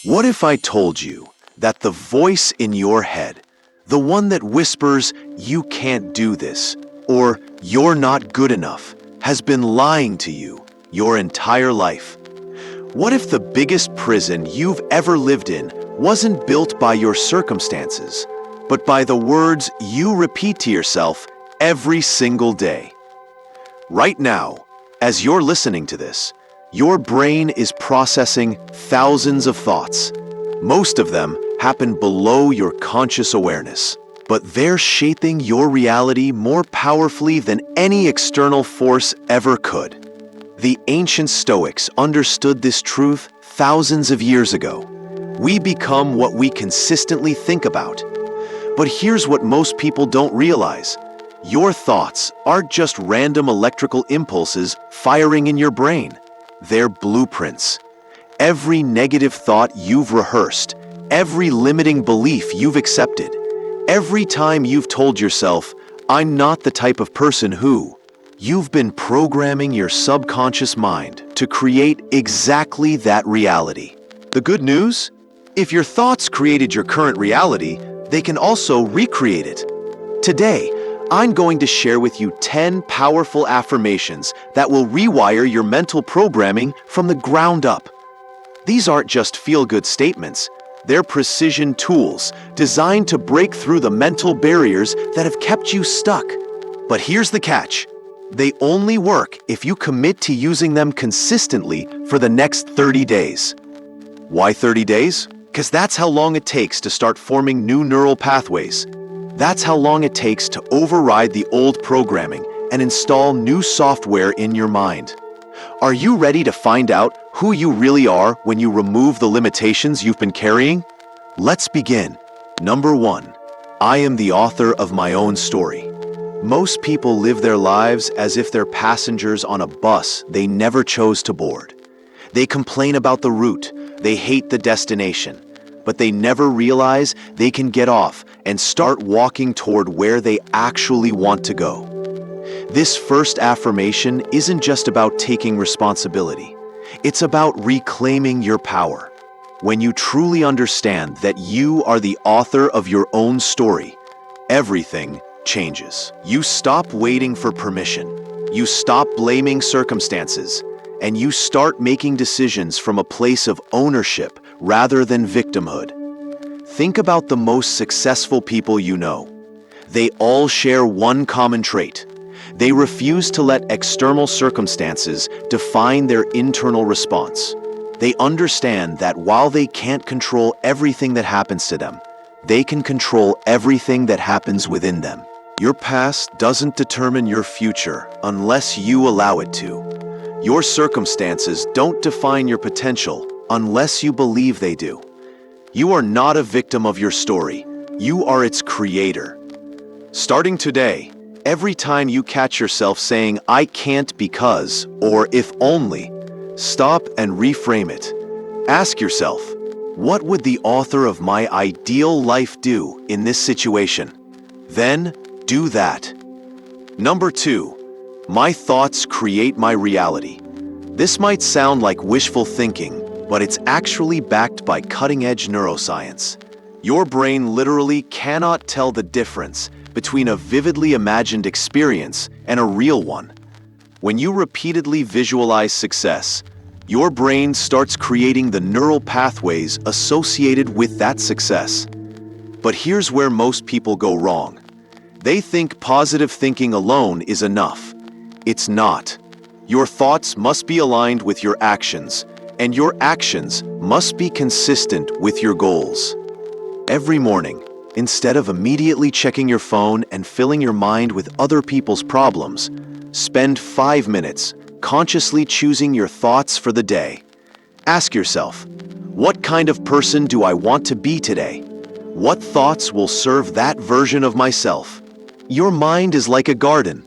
What if I told you that the voice in your head, the one that whispers, "You can't do this," or "You're not good enough," has been lying to you your entire life? What if the biggest prison you've ever lived in wasn't built by your circumstances, but by the words you repeat to yourself every single day? Right now, as you're listening to this, your brain is processing thousands of thoughts. Most of them happen below your conscious awareness, but they're shaping your reality more powerfully than any external force ever could. The ancient Stoics understood this truth thousands of years ago. We become what we consistently think about. But here's what most people don't realize. Your thoughts aren't just random electrical impulses firing in your brain. They're blueprints. Every negative thought you've rehearsed, every limiting belief you've accepted, every time you've told yourself, "I'm not the type of person who," you've been programming your subconscious mind to create exactly that reality. The good news? If your thoughts created your current reality, they can also recreate it. Today, I'm going to share with you 10 powerful affirmations that will rewire your mental programming from the ground up. These aren't just feel-good statements. They're precision tools designed to break through the mental barriers that have kept you stuck. But here's the catch. They only work if you commit to using them consistently for the next 30 days. Why 30 days? Because that's how long it takes to start forming new neural pathways. That's how long it takes to override the old programming and install new software in your mind. Are you ready to find out who you really are when you remove the limitations you've been carrying? Let's begin. Number 1. I am the author of my own story. Most people live their lives as if they're passengers on a bus they never chose to board. They complain about the route, they hate the destination, but they never realize they can get off and start walking toward where they actually want to go. This first affirmation isn't just about taking responsibility. It's about reclaiming your power. When you truly understand that you are the author of your own story, everything changes. You stop waiting for permission. You stop blaming circumstances, and you start making decisions from a place of ownership rather than victimhood. Think about the most successful people you know. They all share one common trait. They refuse to let external circumstances define their internal response. They understand that while they can't control everything that happens to them, they can control everything that happens within them. Your past doesn't determine your future unless you allow it to. Your circumstances don't define your potential unless you believe they do. You are not a victim of your story. You are its creator. Starting today, every time you catch yourself saying, "I can't because," or "if only," stop and reframe it. Ask yourself, what would the author of my ideal life do in this situation? Then, do that. Number 2, my thoughts create my reality. This might sound like wishful thinking, but it's actually backed by cutting-edge neuroscience. Your brain literally cannot tell the difference between a vividly imagined experience and a real one. When you repeatedly visualize success, your brain starts creating the neural pathways associated with that success. But here's where most people go wrong. They think positive thinking alone is enough. It's not. Your thoughts must be aligned with your actions, and your actions must be consistent with your goals. Every morning, instead of immediately checking your phone and filling your mind with other people's problems, spend 5 minutes consciously choosing your thoughts for the day. Ask yourself, what kind of person do I want to be today? What thoughts will serve that version of myself? Your mind is like a garden.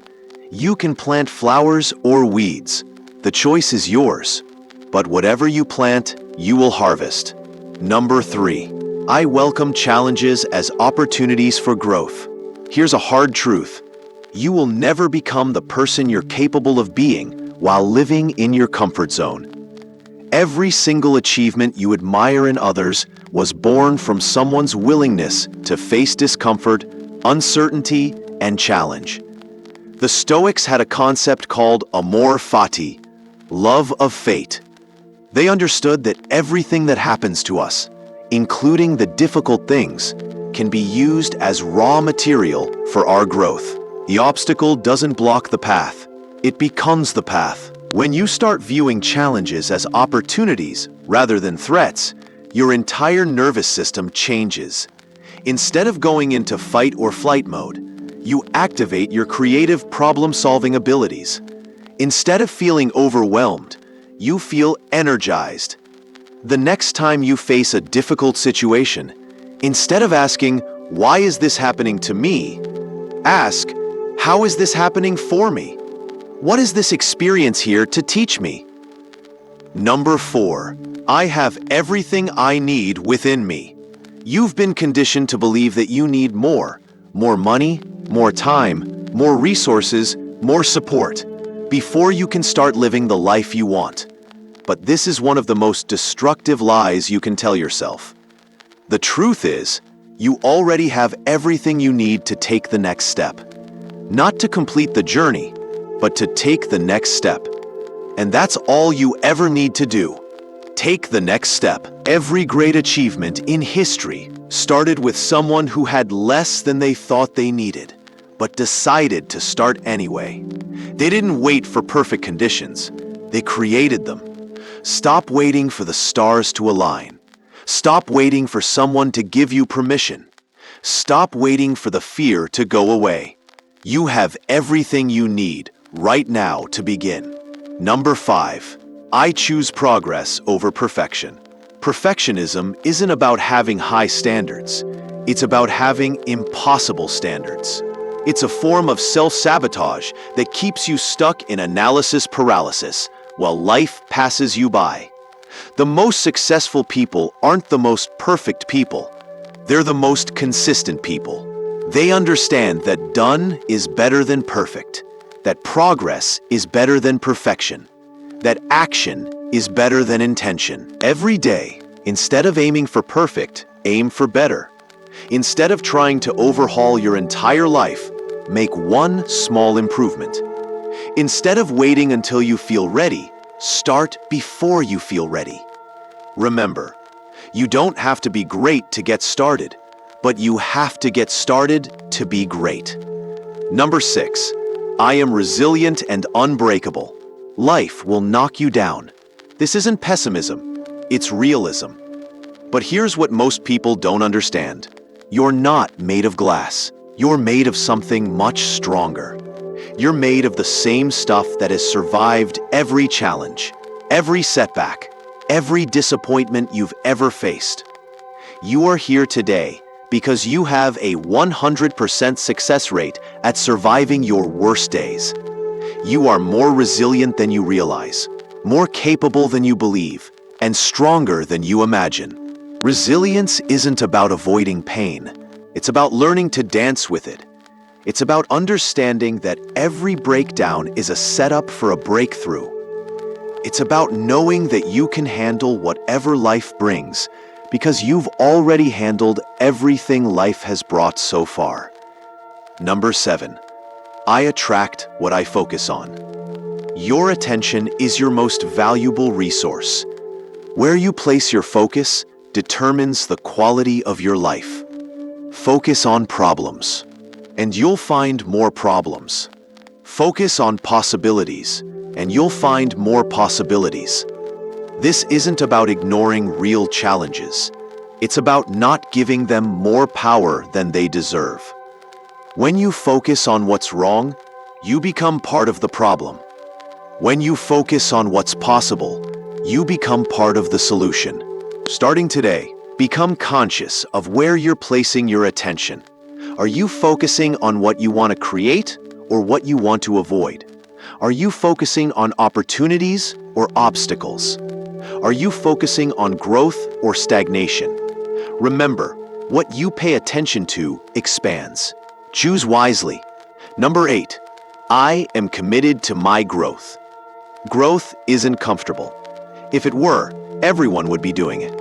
You can plant flowers or weeds. The choice is yours. But whatever you plant, you will harvest. Number 3, I welcome challenges as opportunities for growth. Here's a hard truth. You will never become the person you're capable of being while living in your comfort zone. Every single achievement you admire in others was born from someone's willingness to face discomfort, uncertainty, and challenge. The Stoics had a concept called amor fati, love of fate. They understood that everything that happens to us, including the difficult things, can be used as raw material for our growth. The obstacle doesn't block the path, it becomes the path. When you start viewing challenges as opportunities rather than threats, your entire nervous system changes. Instead of going into fight or flight mode, you activate your creative problem-solving abilities. Instead of feeling overwhelmed, you feel energized. The next time you face a difficult situation, instead of asking, "Why is this happening to me?" ask, "How is this happening for me? What is this experience here to teach me?" Number 4, I have everything I need within me. You've been conditioned to believe that you need more money, more time, more resources, more support, before you can start living the life you want. But this is one of the most destructive lies you can tell yourself. The truth is, you already have everything you need to take the next step. Not to complete the journey, but to take the next step. And that's all you ever need to do. Take the next step. Every great achievement in history started with someone who had less than they thought they needed, but decided to start anyway. They didn't wait for perfect conditions. They created them. Stop waiting for the stars to align. Stop waiting for someone to give you permission. Stop waiting for the fear to go away. You have everything you need right now to begin. Number 5, I choose progress over perfection. Perfectionism isn't about having high standards. It's about having impossible standards. It's a form of self-sabotage that keeps you stuck in analysis paralysis while life passes you by. The most successful people aren't the most perfect people. They're the most consistent people. They understand that done is better than perfect, that progress is better than perfection, that action is better than intention. Every day, instead of aiming for perfect, aim for better. Instead of trying to overhaul your entire life, make one small improvement. Instead of waiting until you feel ready, start before you feel ready. Remember, you don't have to be great to get started, but you have to get started to be great. Number 6, I am resilient and unbreakable. Life will knock you down. This isn't pessimism, it's realism. But here's what most people don't understand. You're not made of glass. You're made of something much stronger. You're made of the same stuff that has survived every challenge, every setback, every disappointment you've ever faced. You are here today because you have a 100% success rate at surviving your worst days. You are more resilient than you realize, more capable than you believe, and stronger than you imagine. Resilience isn't about avoiding pain. It's about learning to dance with it. It's about understanding that every breakdown is a setup for a breakthrough. It's about knowing that you can handle whatever life brings because you've already handled everything life has brought so far. Number 7, I attract what I focus on. Your attention is your most valuable resource. Where you place your focus determines the quality of your life. Focus on problems, and you'll find more problems. Focus on possibilities, and you'll find more possibilities. This isn't about ignoring real challenges. It's about not giving them more power than they deserve. When you focus on what's wrong, you become part of the problem. When you focus on what's possible, you become part of the solution. Starting today, become conscious of where you're placing your attention. Are you focusing on what you want to create or what you want to avoid? Are you focusing on opportunities or obstacles? Are you focusing on growth or stagnation? Remember, what you pay attention to expands. Choose wisely. Number 8, I am committed to my growth. Growth isn't comfortable. If it were, everyone would be doing it.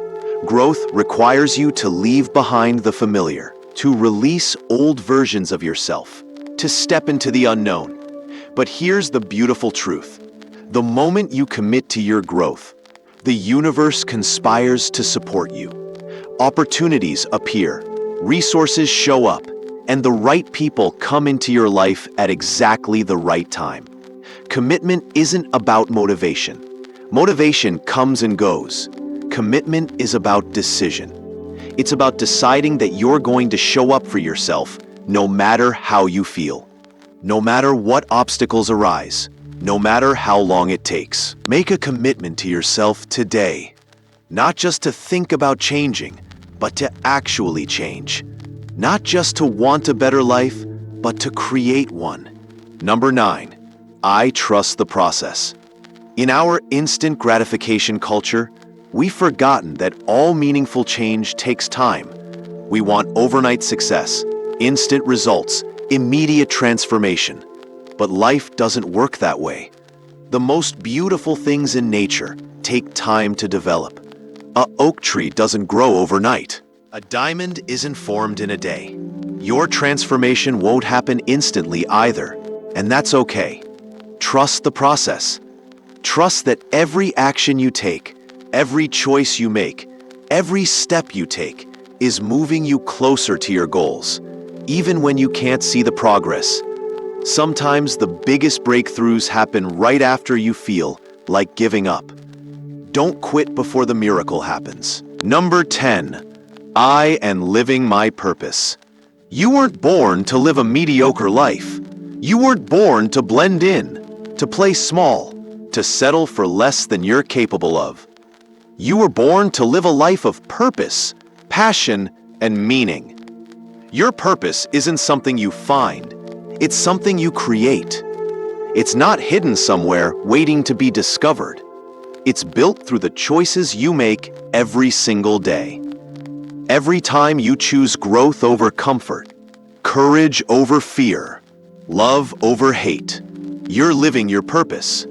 Growth requires you to leave behind the familiar, to release old versions of yourself, to step into the unknown. But here's the beautiful truth. The moment you commit to your growth, the universe conspires to support you. Opportunities appear, resources show up, and the right people come into your life at exactly the right time. Commitment isn't about motivation. Motivation comes and goes. Commitment is about decision. It's about deciding that you're going to show up for yourself no matter how you feel, no matter what obstacles arise, no matter how long it takes. Make a commitment to yourself today, not just to think about changing, but to actually change. Not just to want a better life, but to create one. Number 9, I trust the process. In our instant gratification culture, we've forgotten that all meaningful change takes time. We want overnight success, instant results, immediate transformation. But life doesn't work that way. The most beautiful things in nature take time to develop. An oak tree doesn't grow overnight. A diamond isn't formed in a day. Your transformation won't happen instantly either, and that's okay. Trust the process. Trust that every action you take, every choice you make, every step you take is moving you closer to your goals, even when you can't see the progress. Sometimes the biggest breakthroughs happen right after you feel like giving up. Don't quit before the miracle happens. Number 10, I am living my purpose. You weren't born to live a mediocre life. You weren't born to blend in, to play small, to settle for less than you're capable of. You were born to live a life of purpose, passion, and meaning. Your purpose isn't something you find, it's something you create. It's not hidden somewhere waiting to be discovered. It's built through the choices you make every single day. Every time you choose growth over comfort, courage over fear, love over hate, you're living your purpose.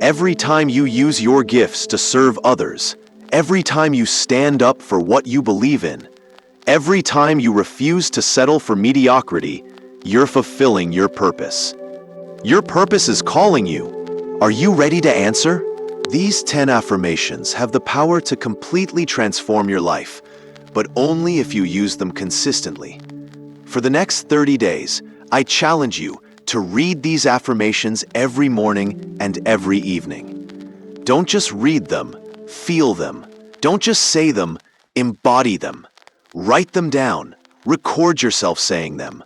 Every time you use your gifts to serve others, every time you stand up for what you believe in, every time you refuse to settle for mediocrity, you're fulfilling your purpose. Your purpose is calling you. Are you ready to answer? These 10 affirmations have the power to completely transform your life, but only if you use them consistently. For the next 30 days, I challenge you to read these affirmations every morning and every evening. Don't just read them, feel them. Don't just say them, embody them. Write them down, record yourself saying them.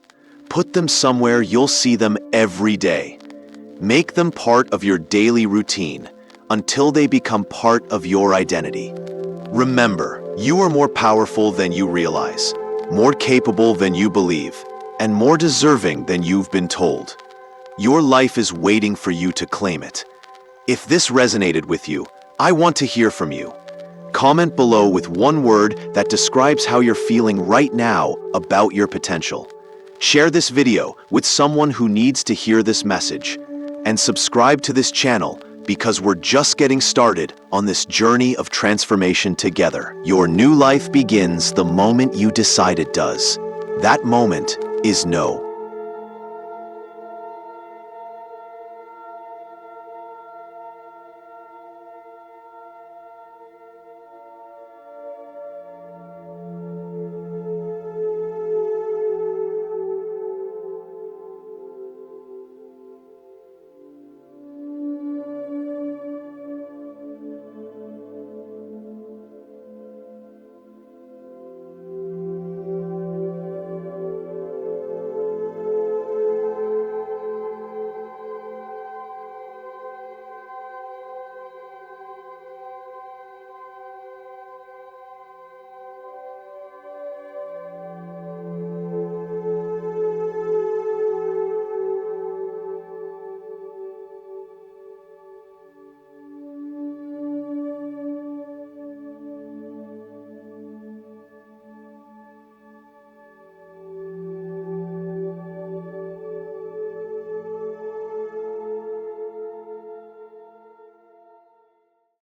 Put them somewhere you'll see them every day. Make them part of your daily routine until they become part of your identity. Remember, you are more powerful than you realize, more capable than you believe, and more deserving than you've been told. Your life is waiting for you to claim it. If this resonated with you, I want to hear from you. Comment below with one word that describes how you're feeling right now about your potential. Share this video with someone who needs to hear this message. And subscribe to this channel because we're just getting started on this journey of transformation together. Your new life begins the moment you decide it does. That moment is now.